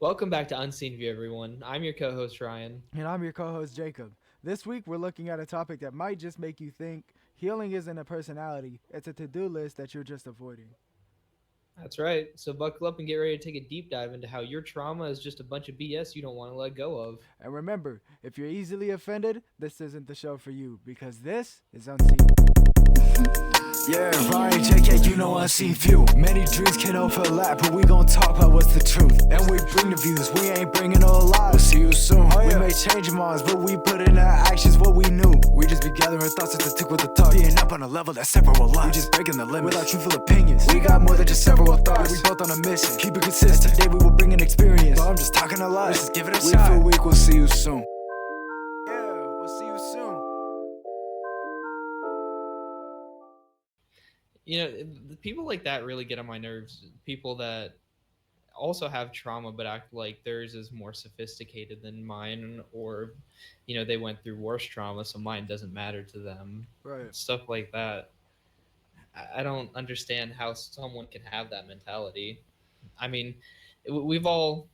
Welcome back to Unseen View, everyone. I'm your co-host Ryan. And I'm your co host, Jacob. This week, we're looking at a topic that might just make you think healing isn't a personality, it's a to do list that you're just avoiding. That's right. So buckle up and get ready to take a deep dive into how your trauma is just a bunch of BS you don't want to let go of. And remember, if you're easily offended, this isn't the show for you because this is Unseen. Yeah, Ryan, JK, you know I see few. Many dreams can overlap, but we gon' talk about what's the truth. And we bring the views, we ain't bringing no lies. We'll see you soon. We may change minds, but we put in our actions what we knew. We just be gathering thoughts at the tick with the talk. Being up on a level that's several lives. We just breaking the limits with our truthful opinions. We got more than just several thoughts. We both on a mission. Keep it consistent. Today we will bring an experience. But I'm just talking a lot. Let's just give it a shot. Week for week, we'll see you soon. Yeah, we'll see you soon. People like that really get on my nerves. People that also have trauma but act like theirs is more sophisticated than mine, or they went through worse trauma, so mine doesn't matter to them. Right. Stuff like that. I don't understand how someone can have that mentality. I mean, we've all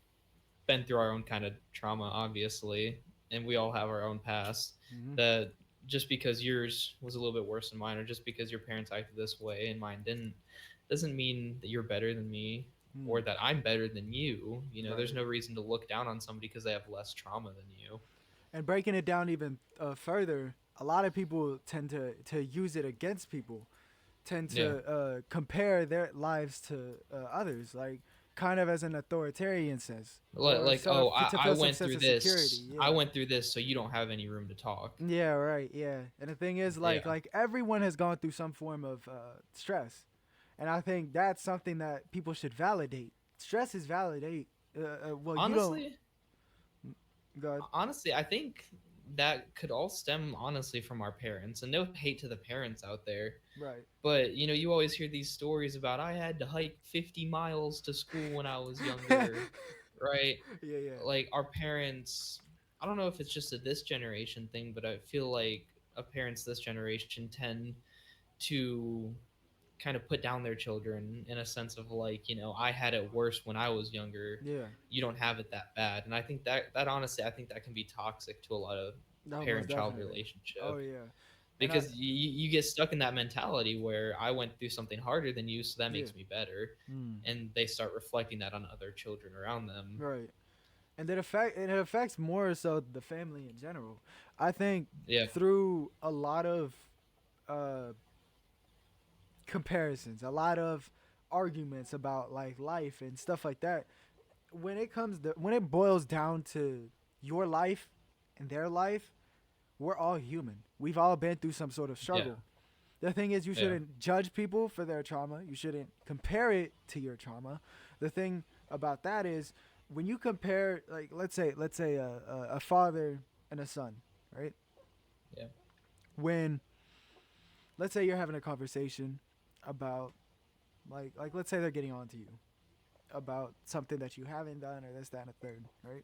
been through our own kind of trauma, obviously, and we all have our own past. Mm-hmm. That just because yours was a little bit worse than mine, or just because your parents acted this way and mine didn't, doesn't mean that you're better than me Mm. or that I'm better than you. There's Right. no reason to look down on somebody because they have less trauma than you. And breaking it down even further, a lot of people tend to use it against people, tend Yeah. to compare their lives to others, like kind of as an authoritarian sense, or Like, oh, to I feel some went sense through of security. this. I Yeah. went through this, so you don't have any room to talk. Yeah, right. Yeah. And the thing is, Yeah. like everyone has gone through some form of stress, and I think that's something that people should validate. Stress is validate. Well, you don't. Honestly, God. honestly, I think that could all stem honestly from our parents. And no hate to the parents out there, Right. but you always hear these stories about I had to hike 50 miles to school when I was Yeah. younger, right? Yeah. Like our parents, I don't know if it's just a this generation thing, but I feel like parents this generation tend to kind of put down their children in a sense of like, I had it worse when I was younger. Yeah. You don't have it that bad. And I think that honestly, I think that can be toxic to a lot of No, most parent child definitely. Oh relationship, yeah. And I because you get stuck in that mentality where I went through something harder than you, so that yeah. makes me better. Mm. And they start reflecting that on other children around them. Right. And it affects more so the family in general. I think Yeah. through a lot of uh, comparisons, a lot of arguments about like life and stuff like that. When it boils down to your life and their life, we're all human. We've all been through some sort of Yeah. struggle. The thing is, you Yeah. shouldn't judge people for their trauma. You shouldn't compare it to your trauma. The thing about that is, when you compare, like, let's say a father and a son, right? Yeah. When let's say you're having a conversation about, like let's say they're getting on to you about something that you haven't done or this, that, and a third, right?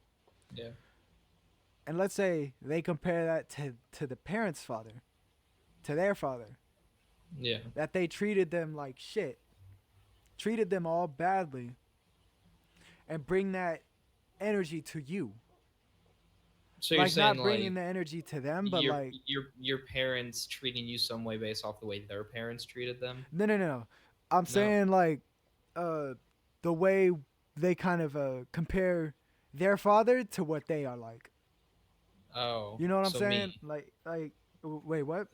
Yeah. And let's say they compare that to the parent's father, to their father, Yeah. that they treated them like shit, treated them all badly, and bring that energy to you. So you're Like saying not bringing like the energy to them, but your like your parents treating you some way based off the way their parents treated them? no. I'm No. saying like uh the way they kind of compare their father to what they are like. Oh, You know what I'm so saying? me. Wait, what?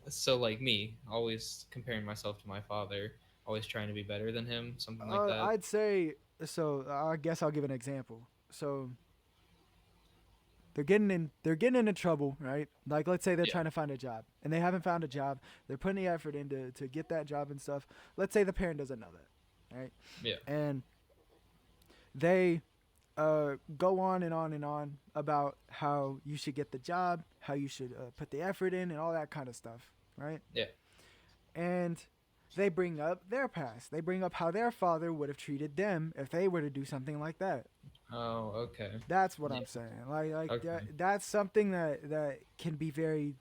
So like me, always comparing myself to my father, always trying to be better than him, something like that. I'd say so. I guess I'll give an example. So they're getting into trouble, right? Like let's say they're Yeah. trying to find a job and they haven't found a job. They're putting the effort into to get that job and stuff. Let's say the parent doesn't know that, right? Yeah. And they go on and on and on about how you should get the job, how you should put the effort in, and all that kind of stuff, right? Yeah. And they bring up their past. They bring up how their father would have treated them if they were to do something like that. Oh, okay. That's what Yeah. I'm saying. Like Okay. that's something that can be very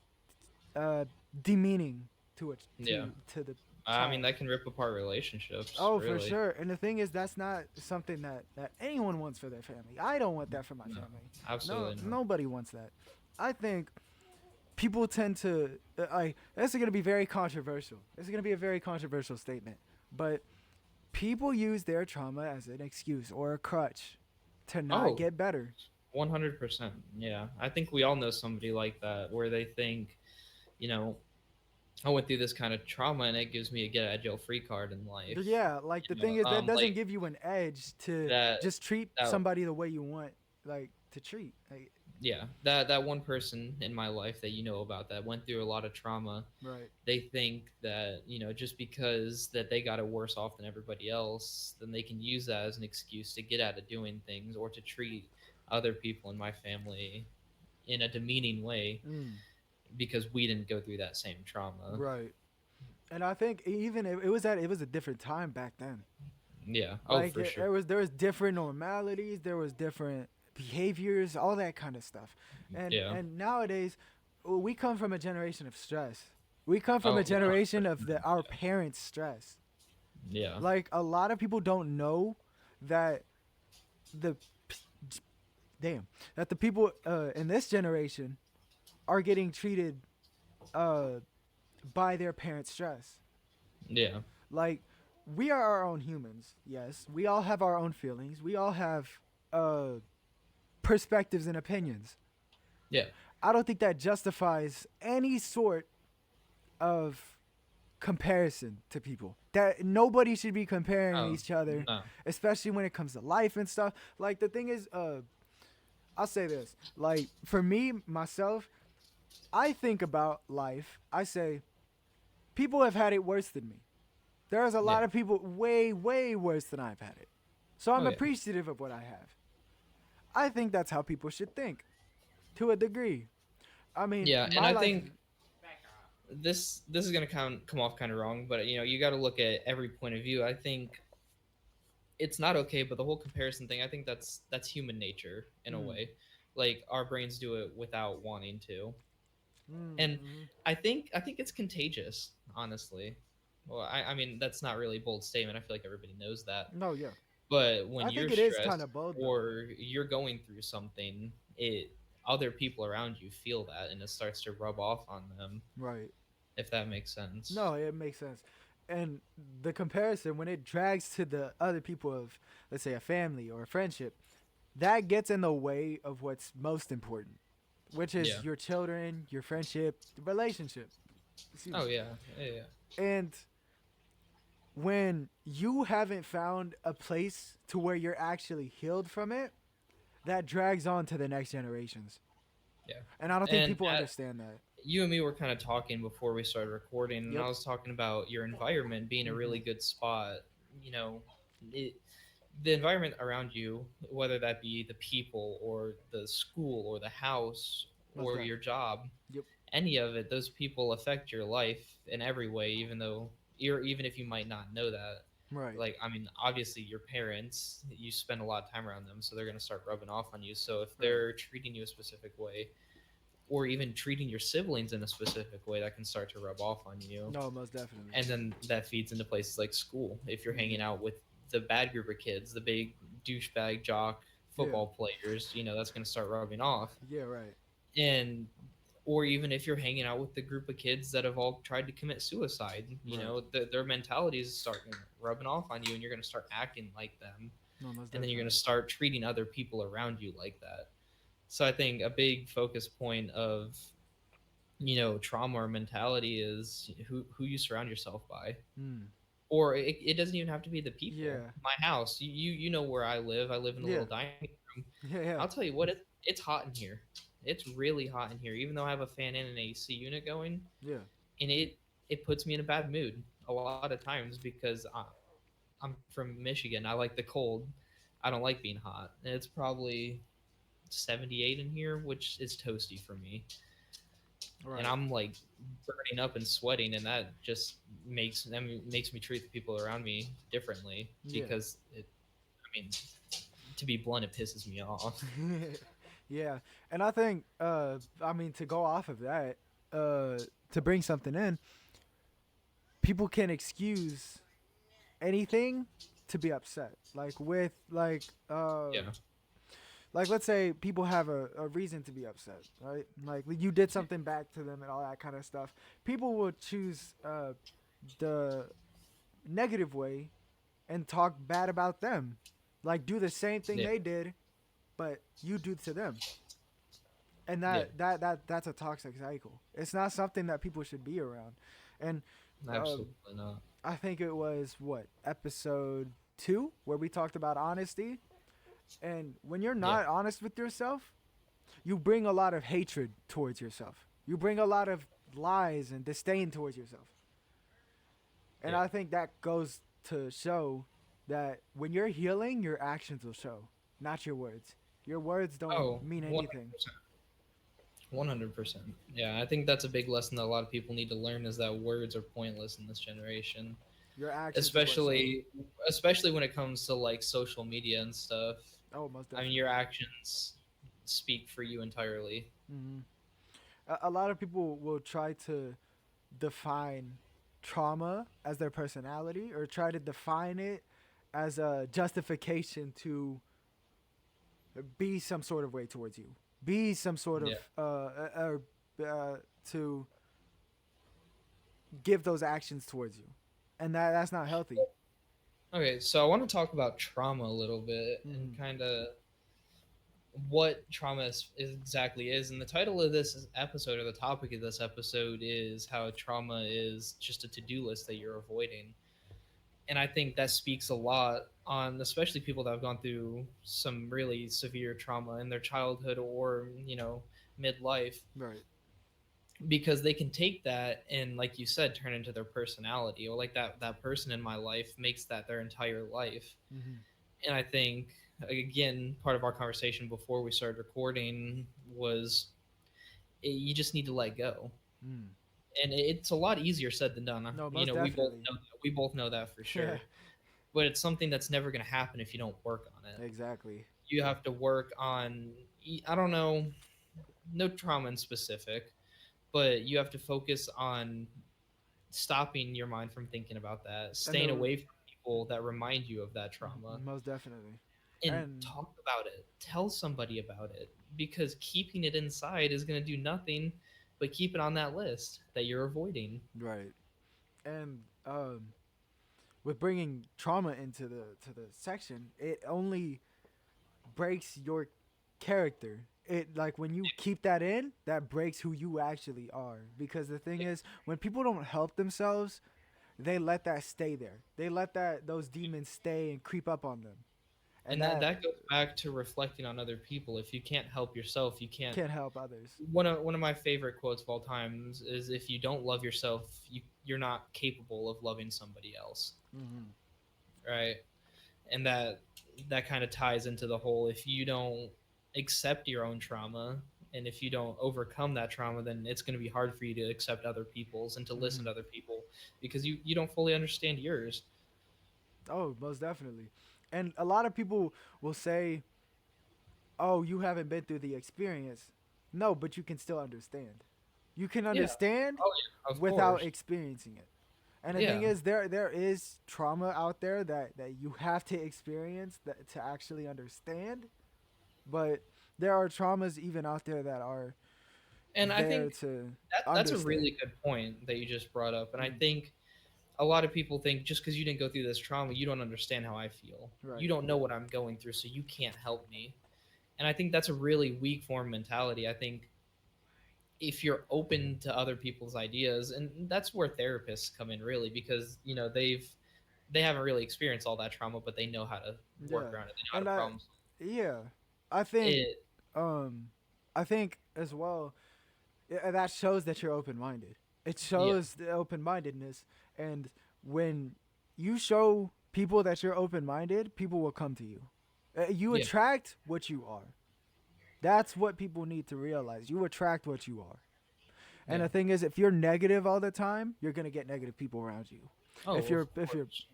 uh, demeaning to it Yeah. to the I mean, that can rip apart relationships, Oh, for really. sure. And the thing is, that's not something that anyone wants for their family. I don't want that for my No, family. No, absolutely not. nobody wants that. I think people tend to this is going to be very controversial. This is going to be a very controversial statement, but people use their trauma as an excuse or a crutch to not Oh, get better. 100%. Yeah. I think we all know somebody like that where they think, you know, I went through this kind of trauma and it gives me a get out of jail free card in life. But yeah, like the You know, thing is that doesn't like give you an edge to that, just treat that, somebody the way you want like to treat. Like, yeah, that one person in my life that you know about that went through a lot of trauma, right. they think that, just because that they got it worse off than everybody else, then they can use that as an excuse to get out of doing things or to treat other people in my family in a demeaning way Mm, because we didn't go through that same trauma. right. And I think even it was a different time back then. Yeah. Oh, Like for it, sure. there was different normalities, there was different behaviors, all that kind of stuff. Yeah. And nowadays, we come from a generation of stress. We come from Oh, a generation of our parents' stress. yeah. Like a lot of people don't know that the damn that the people in this generation are getting treated uh, by their parents' stress. Yeah. Like we are our own humans. Yes, we all have our own feelings. We all have uh, perspectives and opinions. Yeah. I don't think that justifies any sort of comparison to people. That nobody should be comparing Oh, each other, no. especially when it comes to life and stuff. Like the thing is, I'll say this. Like for me myself, I think about life. I say people have had it worse than me. There's a Yeah. lot of people way, way worse than I've had it. So Oh, I'm yeah. appreciative of what I have. I think that's how people should think to a degree. I mean, Yeah. And my I life. think this is gonna come off kind of wrong, but you got to look at every point of view. I think it's not okay, but the whole comparison thing, I think that's human nature in a Mm, way. Like our brains do it without wanting to, and mm, I think it's contagious, honestly. Well, I mean that's not really a bold statement. I feel like everybody knows that. no, yeah. But when I think you're it is kind stressed of bold though. or you're going through something, it other people around you feel that and it starts to rub off on them, Right. if that makes sense. No, it makes sense. And the comparison, when it drags to the other people of, let's say, a family or a friendship, that gets in the way of what's most important, which Yeah. is your children, your friendship, the relationship. Excuse Oh me. yeah. Yeah. And when you haven't found a place to where you're actually healed from it, that drags on to the next generations. Yeah. And I don't think And people understand that. you and me were kind of talking before we started recording, and Yep. I was talking about your environment being a really Hmm. good spot. You know, it, the environment around you, whether that be the people or the school or the house Most or def. your job, Yep. any of it, those people affect your life in every way, even if you might not know that. Right. Like, I mean, obviously your parents, you spend a lot of time around them, so they're going to start rubbing off on you. So if Right. they're treating you a specific way, or even treating your siblings in a specific way, that can start to rub off on you. No, most definitely. And then that feeds into places like school. If you're hanging out with the bad group of kids, the big douchebag jock Yeah. football players, that's going to start rubbing off. Yeah. Right. And or even if you're hanging out with the group of kids that have all tried to commit suicide, Right. their mentalities start rubbing off on you, and you're going to start acting like them, No, most and then you're definitely. going to start treating other people around you like that. So I think a big focus point of trauma or mentality is who you surround yourself by. Mm. Or it doesn't even have to be the people. Yeah. My house, you know where I live in a Yeah. little dining room. Yeah. Yeah. I'll tell you what, it's hot in here. It's really hot in here, even though I have a fan and an AC unit going, Yeah. and it puts me in a bad mood a lot of times because I'm from Michigan. I like the cold. I don't like being hot, and it's probably 78 in here, which is toasty for me. And Right. I'm like burning up and sweating, and that just makes me treat the people around me differently Yeah. because I mean, to be blunt, it pisses me off. Yeah. And I think, I mean, to go off of that, to bring something in, people can excuse anything to be upset. Like with Yeah. like let's say people have a reason to be upset, right? Like you did something back to them and all that kind of stuff. People will choose the negative way and talk bad about them. Like do the same thing Yeah. they did, but you do to them. And Yeah. that's a toxic cycle. It's not something that people should be around. And um, Absolutely not. I think it was what episode 2 where we talked about honesty. And when you're Yeah. not honest with yourself, you bring a lot of hatred towards yourself. You bring a lot of lies and disdain towards yourself. And Yeah. I think that goes to show that when you're healing, your actions will show, not your words. Your words don't Oh, mean anything. 100%. 100%. Yeah, I think that's a big lesson that a lot of people need to learn is that words are pointless in this generation. Your actions is what show. Especially when it comes to like social media and stuff. Oh, most I mean, definitely. your actions speak for you entirely. Hmm. A lot of people will try to define trauma as their personality or try to define it as a justification to be some sort of way towards you, be some sort of Yeah. to give those actions towards you, and that's not healthy. Okay, so I want to talk about trauma a little bit and Hmm. kind of what trauma exactly is. And the title of this episode, or the topic of this episode, is how trauma is just a to-do list that you're avoiding. And I think that speaks a lot on especially people that have gone through some really severe trauma in their childhood or midlife, Right. because they can take that and, like you said, turn into their personality, or like that person in my life makes that their entire life. Hmm. And I think, again, part of our conversation before we started recording was you just need to let go. Mm. And it's a lot easier said than done. No, most We both definitely. know that. We both know that for Yeah. sure. But it's something that's never going to happen if you don't work on it. Exactly. You have to work on, I don't know, no trauma in specific, but you have to focus on stopping your mind from thinking about that, And staying away from people that remind you of that trauma, most definitely. and And talk about it. Tell somebody about it, because keeping it inside is going to do nothing but keep it on that list that you're avoiding. right. And with bringing trauma into the section, it only breaks your character. It like when you keep that in, that breaks who you actually are. Because the thing is, when people don't help themselves, they let that stay there. They let that those demons stay and creep up on them, and And that, that that goes back to reflecting on other people. If you can't help yourself, you can't. can't help others. One of my favorite quotes of all times is, if you don't love yourself, you're not capable of loving somebody else. Hmm. Right? And that kind of ties into the whole, if you don't accept your own trauma, and if you don't overcome that trauma, then it's going to be hard for you to accept other people's and to listen Hmm. to other people, because you don't fully understand yours. Oh, most definitely. And a lot of people will say, "Oh, you haven't been through the experience." No, but you can still understand. You can Yeah. understand Oh yeah, of without course. experiencing it. And the thing Yeah. is, there is trauma out there that you have to experience that to actually understand. But there are traumas even out there that are And I there think to that's a understand. really good point that you just brought up. And I Mm, think a lot of people think, just because you didn't go through this trauma, you don't understand how I feel. You right. don't know what I'm going through, so you can't help me. And I think that's a really weak form mentality. I think if you're open to other people's ideas, and that's where therapists come in, really, because they haven't really experienced all that trauma, but they know how to work Yeah. around it. They know how And to problem solve yeah, I think it. um I think as well, that shows that you're open minded. It Yeah. shows the open mindedness, and when you show people that you're open minded, people will come to you. You Yeah. attract what you are. That's what people need to realize. You attract what you are. And Yeah. the thing is, if you're negative all the time, you're gonna get negative people around you. Oh, of If you're course.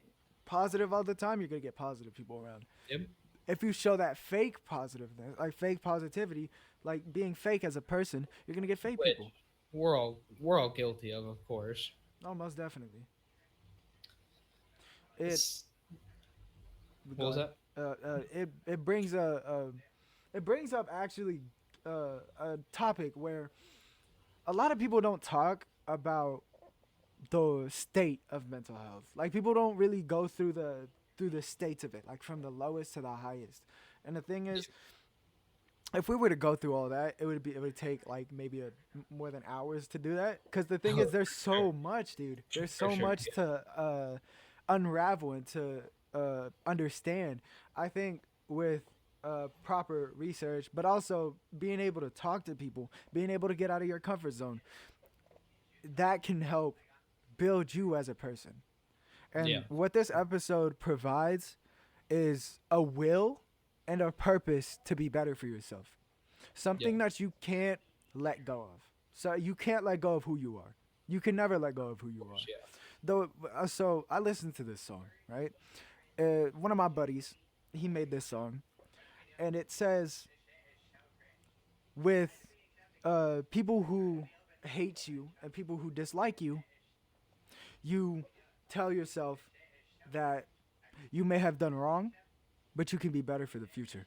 positive all the time, you're gonna get positive people around. Yep. If you show that fake positiveness, like fake positivity, like being fake as a person, you're gonna get fake Which people. we're all guilty of course. Oh, most definitely. it S- what go was ahead. that? It brings it brings up actually a topic where a lot of people don't talk about the state of mental health. Like people don't really go through the states of it, like from the lowest to the highest. And the thing is, if we were to go through all that, it would take like maybe more than hours to do that. Because the thing Oh, is, there's so much, dude. There's for so sure. much to unravel and to understand. I think with proper research, but also being able to talk to people, being able to get out of your comfort zone, that can help build you as a person. Yeah. And what this episode provides is a will and a purpose to be better for yourself. Yeah. Something that you can't let go of. So you can't let go of who you are. You can never let go of who you are. Yeah. Though, so I listened to this song, right? One of my buddies, he made this song, and it says, with people who hate you and people who dislike you, you tell yourself that you may have done wrong, but you can be better for the future.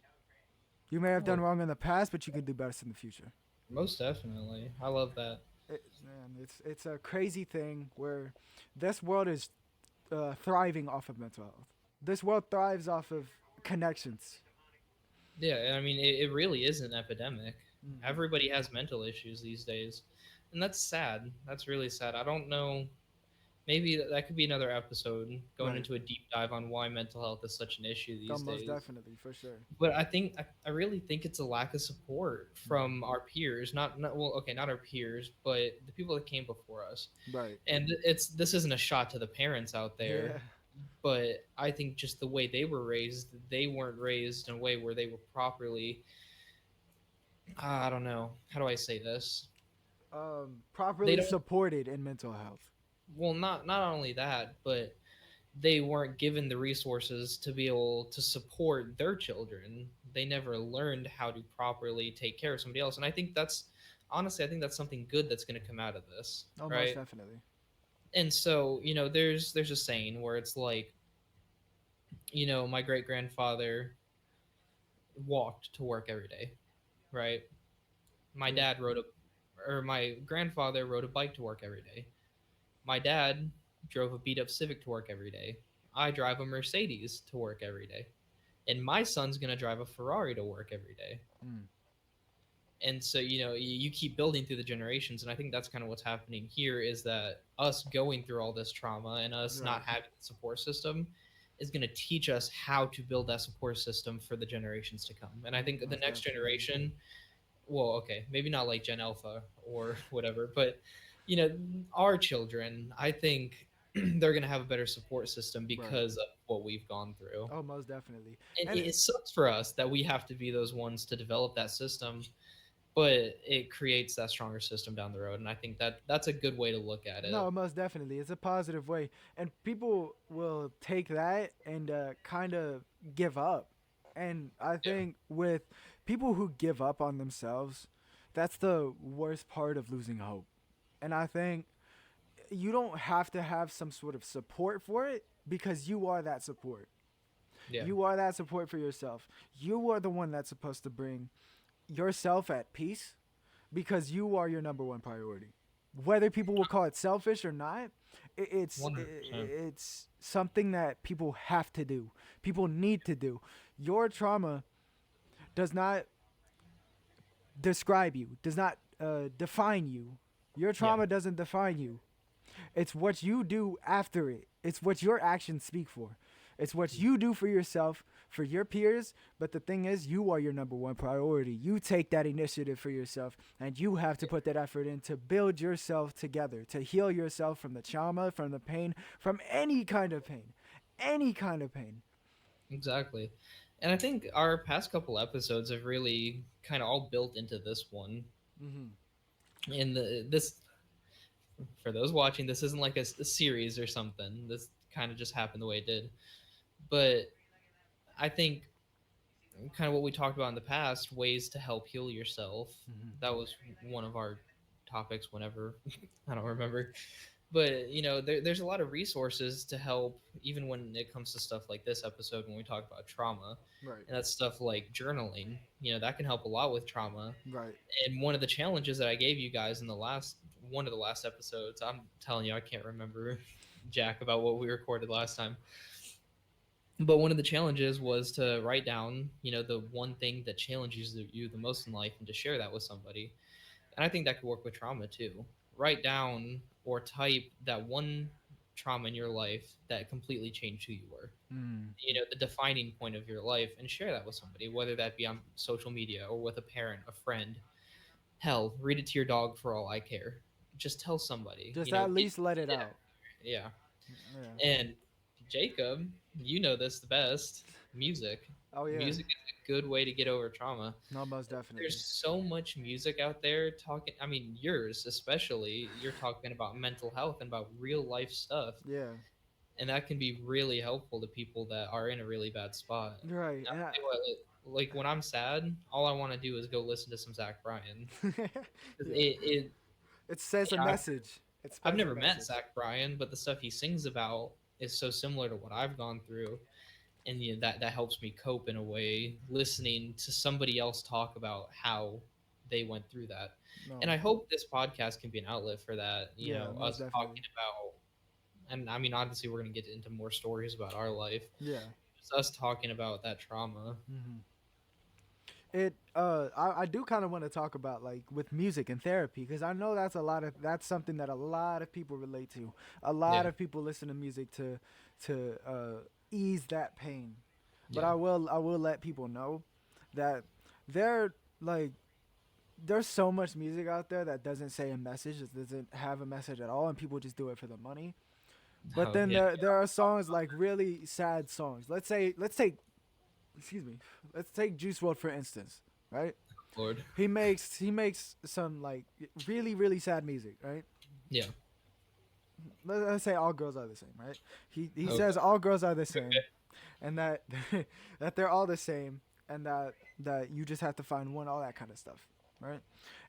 You may have done Oh, wrong in the past, but you can do better in the future. most definitely. I love that. Man, it's a crazy thing where this world is thriving off of mental health. This world thrives off of connections. Yeah, I mean, it really is an epidemic. Hmm. Everybody has mental issues these days, and that's sad. That's really sad. I don't know. Maybe that could be another episode going Right. into a deep dive on why mental health is such an issue Oh, these most days. definitely, for sure. But I really think it's a lack of support from our peers. Not well, okay, not our peers, but the people that came before us. Right. And this isn't a shot to the parents out there, Yeah. but I think just the way they were raised, they weren't raised in a way where they were properly. I don't know. How do I say this? They Properly don't. supported in mental health. Well, not only that, but they weren't given the resources to be able to support their children. They never learned how to properly take care of somebody else, and I think that's honestly, I think that's something good that's going to come out of this, Oh, most right? definitely. And so, there's a saying where it's like, my great grandfather walked to work every day, right? My Yeah. dad rode a, or my grandfather rode a bike to work every day. My dad drove a beat up Civic to work every day. I drive a Mercedes to work every day. And my son's going to drive a Ferrari to work every day. Mm. And so, you keep building through the generations. And I think that's kind of what's happening here is that us going through all this trauma and us Right. not having the support system is going to teach us how to build that support system for the generations to come. And I think the Most next definitely. generation, well, okay, maybe not like Gen Alpha or whatever, but you know, our children, I think they're gonna have a better support system Right. because of what we've gone through. Oh, most definitely. And And it sucks for us that we have to be those ones to develop that system, but it creates that stronger system down the road. And I think that's a good way to look at no, it. most definitely. It's a positive way. And people will take that and kind of give up. And I Yeah. think with people who give up on themselves, that's the worst part of losing hope. And I think you don't have to have some sort of support for it because you are that support. Yeah. You are that support for yourself. You are the one that's supposed to bring yourself at peace because you are your number one priority. Whether people will call it selfish or not, 100%. it's something that people have to do. People need to do. Your trauma does not describe you, does not define you. Your Yeah. trauma doesn't define you. It's what you do after it. It's what your actions speak for. It's what you do for yourself, for your peers. But the thing is, you are your number one priority. You take that initiative for yourself, and you have to put that effort in to build yourself together, to heal yourself from the trauma, from the pain, from any kind of pain. Any kind of pain. Exactly. And I think our past couple episodes have really kind of all built into this one. Mm-hmm. And this, for those watching, this isn't like a series or something. This kind of just happened the way it did. But I think kind of what we talked about in the past, ways to help heal yourself. Mm-hmm. That was one of our topics whenever I don't remember. But there's a lot of resources to help, even when it comes to stuff like this episode when we talk about trauma, Right. and that's stuff like journaling. That can help a lot with trauma. Right. And one of the challenges that I gave you guys in the last one of the last episodes, I'm telling you, I can't remember jack about what we recorded last time. But one of the challenges was to write down, the one thing that challenges you the most in life, and to share that with somebody. And I think that could work with trauma too. Write down or type that one trauma in your life that completely changed who you were. Mm. The defining point of your life, and share that with somebody, whether that be on social media or with a parent, a friend. Hell, read it to your dog for all I care. Just tell somebody. Just at Get least let it it out. out. Yeah. Yeah. And Jacob, you know this the best. Music. Oh yeah. Music is a good way to get over trauma. No, most definitely. There's so much music out there talking. I mean, yours especially. You're talking about mental health and about real life stuff, Yeah. and that can be really helpful to people that are in a really bad spot. Right. I'll And tell you what, like when I'm sad, all I want to do is go listen to some Zach Bryan. 'Cause yeah. It It says a yeah, message. It I've spells a never met message. Zach Bryan, but the stuff he sings about is so similar to what I've gone through, and that helps me cope in a way. Listening to somebody else talk about how they went through that, and No. I hope this podcast can be an outlet for that. Yeah, most Us definitely. talking about, and I mean, obviously, we're gonna get into more stories about our life. Yeah. Just us talking about that trauma. Hmm. I do kind of want to talk about like with music and therapy because I know that's something that a lot of people relate to. A lot Yeah, of people listen to music to ease that pain. But yeah, I will let people know that there like there's so much music out there that doesn't say a message, it doesn't have a message at all, and people just do it for the money. But oh then yeah, there are songs like really sad songs. Let's take excuse me, let's take Juice WRLD for instance, right? Lord, He makes some like really sad music, right? yeah, Let's say all girls are the same, right? He okay, says all girls are the same, okay, and that that they're all the same, and that you just have to find one, all that kind of stuff, right?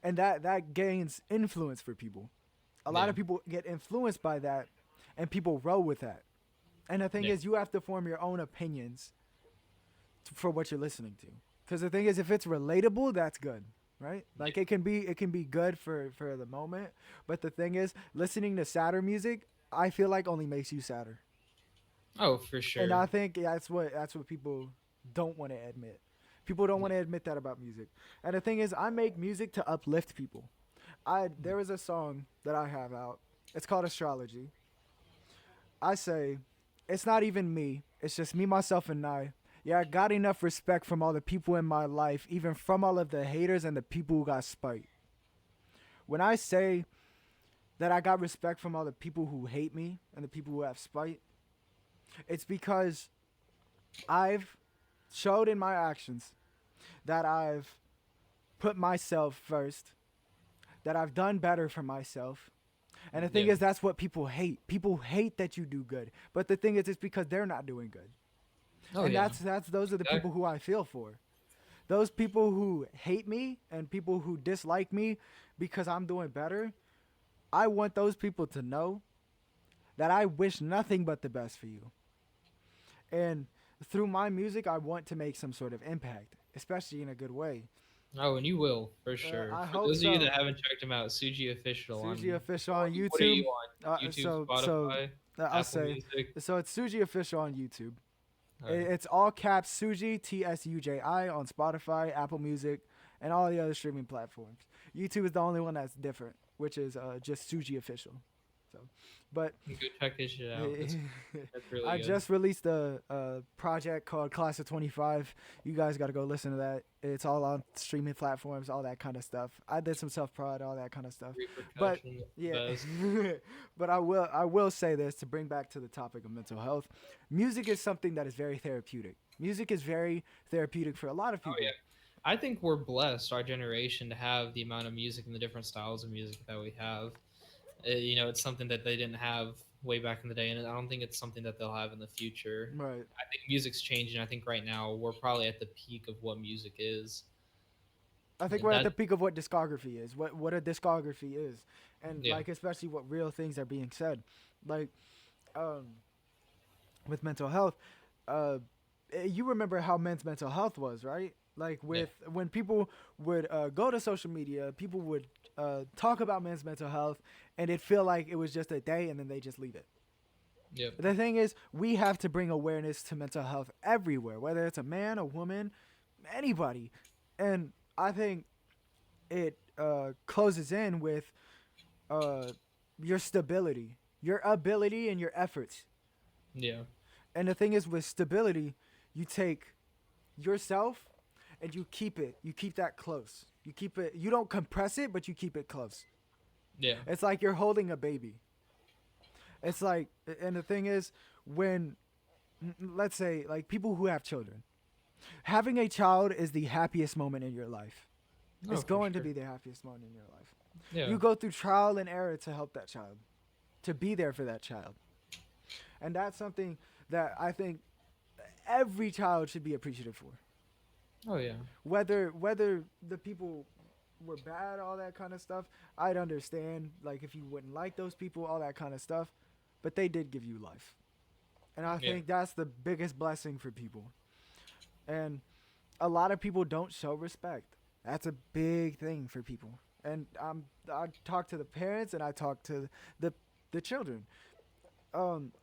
And that gains influence for people. A lot yeah, of people get influenced by that, and people roll with that. And the thing yeah, is, you have to form your own opinions for what you're listening to. Because the thing is, if it's relatable, that's good, right? yeah. Like it can be good for the moment. But the thing is, listening to sadder music, I feel like only makes you sadder. Oh, for And sure. I think that's what people don't want to admit. People don't Yeah. want to admit that about music. And the thing is, I make music to uplift people. I There is a song that I have out. It's called Astrology. I say, it's not even me. It's just me, myself, and I. Yeah, I got enough respect from all the people in my life, even from all of the haters and the people who got spite. When I say that I got respect from all the people who hate me and the people who have spite, it's because I've showed in my actions that I've put myself first, that I've done better for myself. And the thing Yeah. is, that's what people hate. People hate that you do good. But the thing is, it's because they're not doing good. Oh And yeah. that's those are the people Exactly. who I feel for. Those people who hate me and people who dislike me because I'm doing better, I want those people to know that I wish nothing but the best for you. And through my music, I want to make some sort of impact, especially in a good way. Oh, and you will for sure. I For hope those of you so. that haven't checked him out, Suji Official Suji on Official on what are you YouTube. on? YouTube, So Spotify, I'll Apple say, Music. so it's Suji Official on YouTube. All right. It's all caps Suji, TSUJI on Spotify, Apple Music, and all the other streaming platforms. YouTube is the only one that's different, which is just Suji Official. So, but Go check this shit out. That's really I good. just released a project called Class of 25. You guys got to go listen to that. It's all on streaming platforms, all that kind of stuff. I did some self prod, all that kind of stuff. But Repercussion. yeah, Best. but I will say this to bring back to the topic of mental health. Music is something that is very therapeutic. Music is very therapeutic for a lot of Oh yeah. people. I think we're blessed, our generation, to have the amount of music and the different styles of music that we have. It's something that they didn't have way back in the day, and I don't think it's something that they'll have in the future. Right. I think music's changing. I think right now we're probably at the peak of what music is. I think Yeah, we're at the peak of what discography is, what a discography is, and yeah, like especially what real things are being said, like um, with mental health. Uh, you remember how men's mental health was, right? Like yeah, with when people would go to social media, people would talk about men's mental health, and it feel like it was just a day, and then they just leave it. yep, The thing is, we have to bring awareness to mental health everywhere, whether it's a man, a woman, anybody, and I think it closes in with uh, your stability, your ability, and your efforts. yeah, And the thing is, with stability, you take yourself and you keep it. You keep that close. You keep it. You don't compress it, but you keep it close. yeah, It's like you're holding a baby. It's like, and the thing is, when let's say like people who have children, having a child is the happiest moment in your life. no, It's for going to sure, be the happiest moment in your life. yeah, You go through trial and error to help that child, to be there for that child. And that's something that I think every child should be appreciative for. oh yeah, Whether the people were bad, all that kind of stuff, I'd understand. Like if you wouldn't like those people, all that kind of stuff, but they did give you life, and I yeah, think that's the biggest blessing for people. And a lot of people don't show respect. That's a big thing for people. And I talk to the parents and I talk to the the children.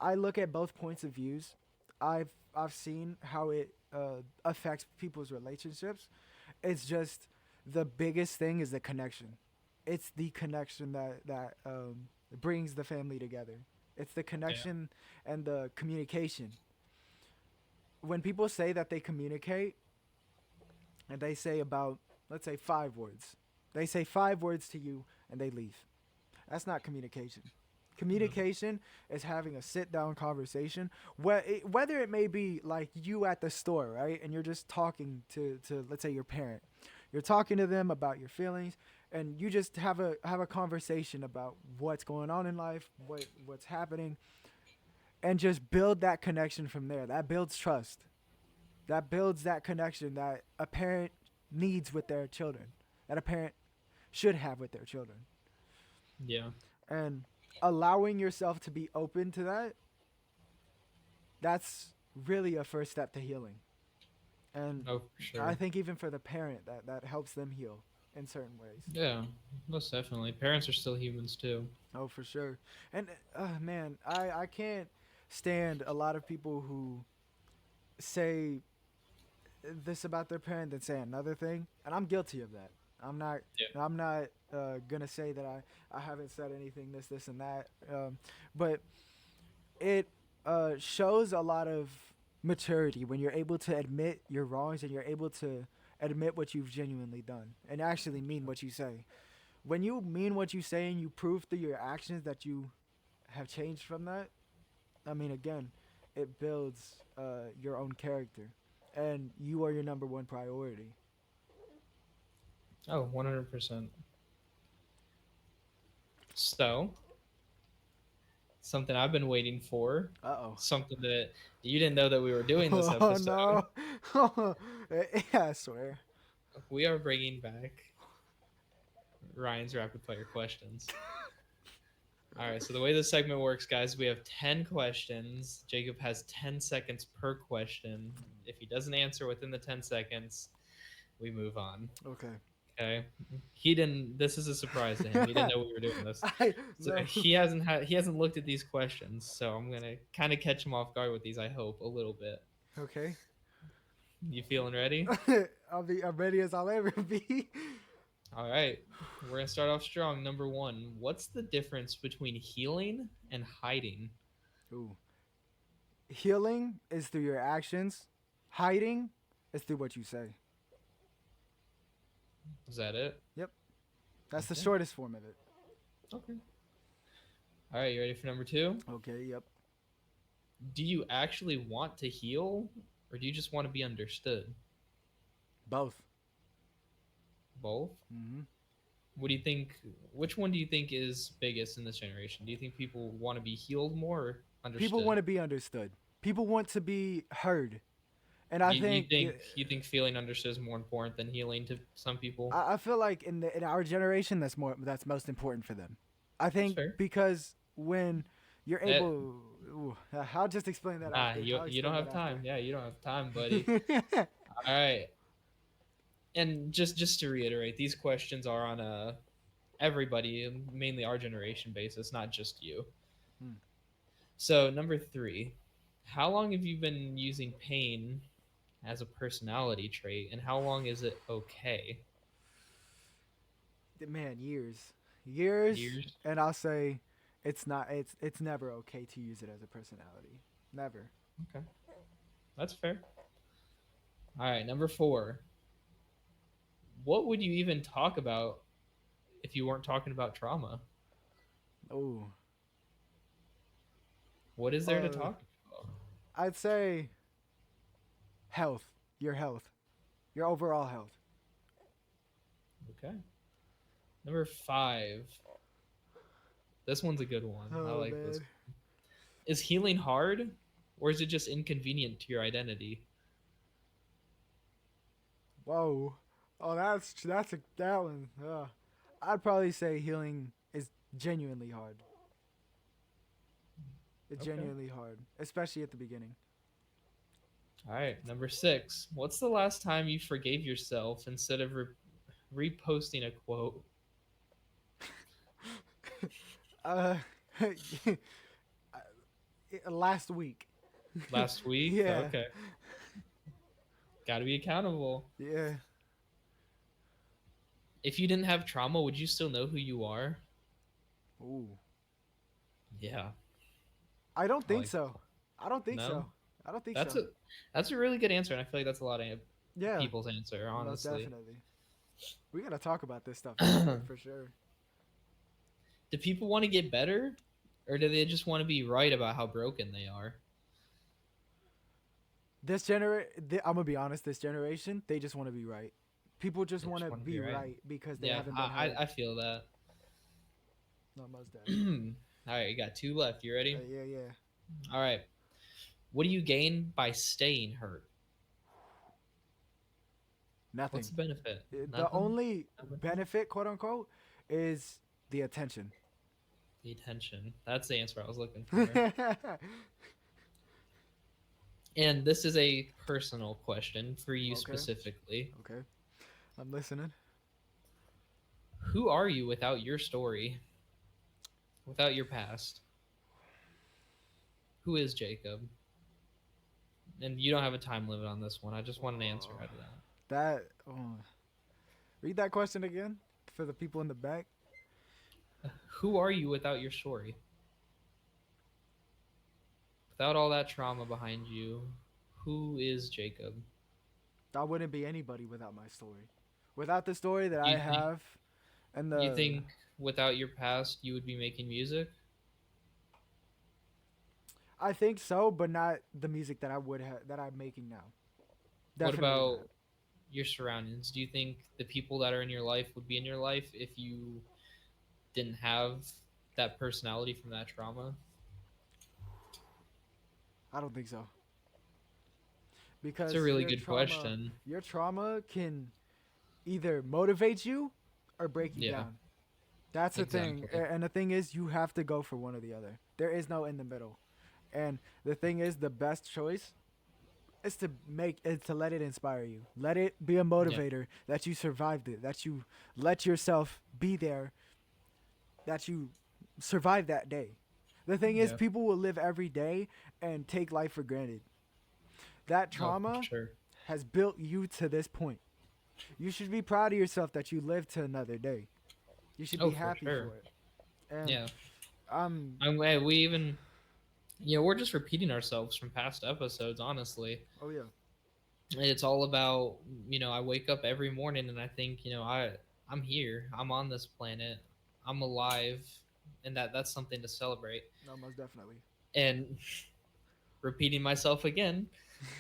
I look at both points of views. I've seen how it affects people's relationships. It's just the biggest thing is the connection. It's the connection that brings the family together. It's the yeah, connection and the communication. When people say that they communicate and they say about, let's say, 5 words, they say 5 words to you and they leave. That's not communication. no, Communication is having a sit down conversation, whether it may be like you at the store, right? And you're just talking to let's say your parent. You're talking to them about your feelings, and you just have a conversation about what's going on in life, what's happening, and just build that connection from there. That builds trust. That builds that connection that a parent needs with their children, that a parent should have with their children. yeah, And allowing yourself to be open to that, that's really a first step to healing. And oh for I sure, think even for the parent, that helps them heal in certain ways. yeah, most definitely. Parents are still humans too. Oh, for sure. And man, I can't stand a lot of people who say this about their parent and say another thing, and I'm guilty of that. I'm not. Yeah. I'm not gonna say that I haven't said anything this and that. But it shows a lot of maturity when you're able to admit your wrongs and you're able to admit what you've genuinely done and actually mean what you say. When you mean what you say and you prove through your actions that you have changed from that, I mean, again, it builds your own character, and you are your number one priority. Oh, 100%. So, something I've been waiting for, Uh something that you didn't know that we were doing this oh. Oh episode. no. Yeah, I swear. We are bringing back Ryan's rapid fire questions. All right, so the way this segment works, guys, we have 10 questions. Jacob has 10 seconds per question. If he doesn't answer within the 10 seconds, we move on. Okay. Okay. He didn't this is a surprise to him. He didn't know we were doing this. I So no. he hasn't looked at these questions, so I'm gonna kind of catch him off guard with these. I hope a little bit. Okay. You feeling ready? I'm ready as I'll ever be. All right, we're gonna start off strong. Number one, what's the difference between healing and hiding? Ooh. Healing is through your actions. Hiding is through what you say. Is that it? Yep. That's the Okay. shortest form of it. Okay. All right, you ready for number two? Okay, yep. Do you actually want to heal, or do you just want to be understood? Both. Both. Mm-hmm. What do you think? Which one do you think is biggest in this generation? Do you think people want to be healed more or People understood? want to be understood. People want to be heard. And I You think think feeling understood is more important than healing to some people? I feel like in our generation that's most important for them. I That's think fair. because when you're That able, I'll just explain that Nah, after. I'll you don't explain that have time. after. Yeah, you don't have time, buddy. All right. And just to reiterate, these questions are on a everybody, mainly our generation basis, not just you. Hmm. So, number 3. How long have you been using pain as a personality trait and how long is it okay? Man, years, Years. and I'll say it's not. It's never okay to use it as a personality. Never. Okay. That's fair. All right, number 4. What would you even talk about if you weren't talking about trauma? Oh, What is there to uh, talk about? I'd say health. Your health. Your overall health. Okay. Number 5. This one's a good one. I Oh like this. man. Is healing hard or is it just inconvenient to your identity? Whoa. Oh, that's a that one. I'd probably say healing is genuinely hard. It's Okay. genuinely hard, especially at the beginning. All right. Number 6. What's the last time you forgave yourself instead of reposting a quote? uh, last week. Last week? Yeah, Okay. Got to be accountable. yeah. If you didn't have trauma, would you still know who you are? Ooh, Yeah. I don't I think like this so. one. I don't think No? so. I don't think That's so. a really good answer and I feel like that's a lot of Yeah, people's answer, most honestly. definitely. We gotta talk about this stuff more for sure. Do people want to get better or do they just want to be right about how broken they are? I'm gonna be honest. This generation, they just want to be right. People just They want just to want to be be right. right because they Yeah, haven't been heard. I feel that. No, most definitely. All right, you got 2 left. You ready? Yeah, yeah. All right. What do you gain by staying hurt? What's Nothing. the benefit? The Nothing? only Nothing? benefit, quote unquote, is the attention. The attention. That's the answer I was looking for. Okay. And this is a personal question for you specifically. Okay. I'm listening. Who are you without your story? Without your past? Who is Jacob? And you don't have a time limit on this one. I just want an answer out of that. That. Read that question again for the people in the back. Who are you without your story? Without all that trauma behind you, who is Jacob? I wouldn't be anybody without my story. Without the story that I You think have, and you the think without your past you would be making music? I think so, but not the music that I would have that I'm making now. What Definitely about not. your surroundings? Do you think the people that are in your life would be in your life if you didn't have that personality from that trauma? I don't think so. It's a Because really good question. your trauma can either motivate you or break you Yeah, down. That's the thing. exactly. And the thing is, you have to go for one or the other. There is no in the middle. And the thing is, the best choice is to let it inspire you. Let it be a Yeah, motivator that you survived it, that you let yourself be there, that you survive that day. The thing is, yeah. people will live every day and take life for granted. That Oh, for trauma sure. has built you to this point. You should be proud of yourself that you lived to another day. You should Oh, be for happy sure. for it. And Yeah. I'm, I'm glad we even, we're just repeating ourselves from past episodes, honestly. oh yeah, It's all about, I wake up every morning and I think, I'm here. I'm on this planet. I'm alive, and that's something to celebrate. no, most definitely. And repeating myself again,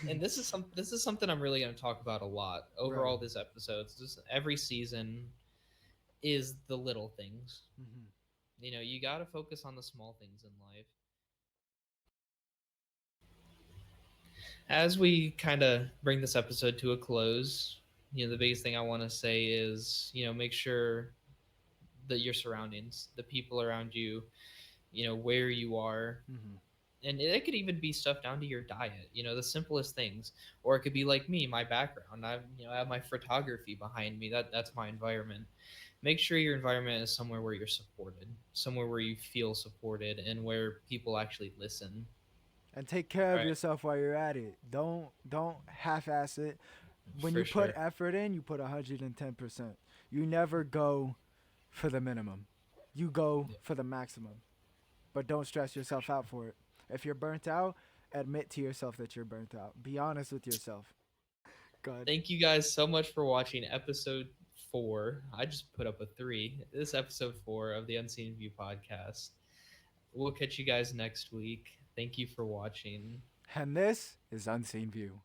and this is something I'm really going to talk about a lot over Right. all these episodes. Just every season is the little things. Hmm. You got to focus on the small things in life. As we kind of bring this episode to a close, the biggest thing I want to say is, make sure that your surroundings, the people around you, where you are, Hmm. and it could even be stuff down to your diet, the simplest things. Or it could be like me, my background. I have my photography behind me. That's my environment. Make sure your environment is somewhere where you're supported, somewhere where you feel supported, and where people actually listen. And take care of Right, yourself while you're at it. Don't half-ass it. When for you put sure. effort in, you put 110%. You never go for the minimum. You go Yeah. for the maximum. But don't stress For yourself out sure. for it. If you're burnt out, admit to yourself that you're burnt out. Be honest with yourself. Good. Thank you guys so much for watching episode 4. I just put up a 3. This is episode 4 of the Unseen View podcast. We'll catch you guys next week. Thank you for watching. And this is Unseen View.